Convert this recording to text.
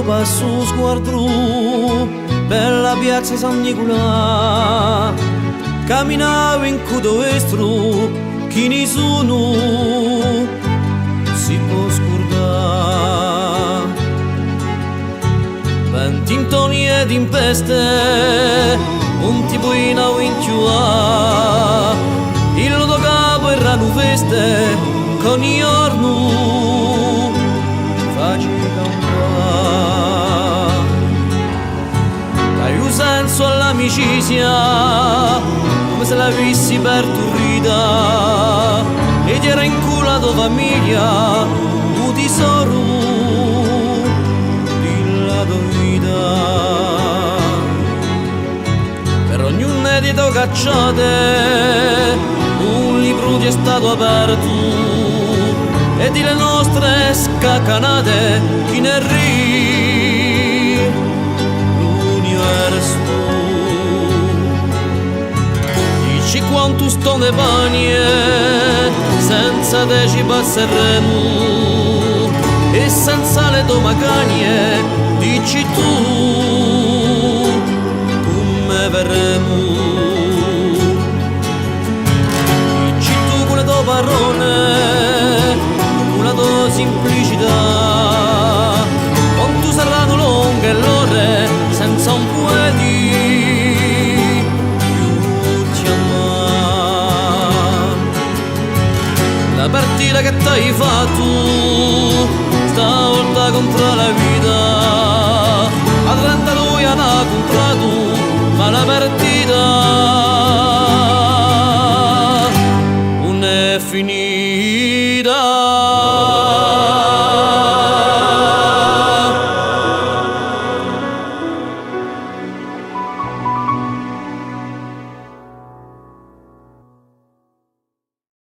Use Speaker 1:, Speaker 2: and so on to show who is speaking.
Speaker 1: passo sguardo per la piazza San Nicolà, camminavo in cudo estro, chi ne sono si può scordare. Ventintoni ed impeste, un tipo in auinciua, il lodo capo era nu veste, con i ornu faceva un po'. Dai un senso all'amicizia, come se l'avessi per turrita, ed era in culo la tua famiglia, un tesoro della tua vita. Per ognuna di te cacciate, un libro ti è stato aperto, e di le nostre scaccanate chi ne ri l'universo. Dici quanto sto ne panie, senza te ci passeremo, e senza le tue magagne, dici tu come verremo. Dici tu con le tue parole, con la tua semplicità, quanto saranno lunghe l'ore senza un poeti ti amare. La partita che t'hai fatto stavolta contro la vita, a 32 anni ha contratto, ma la partita non è finita.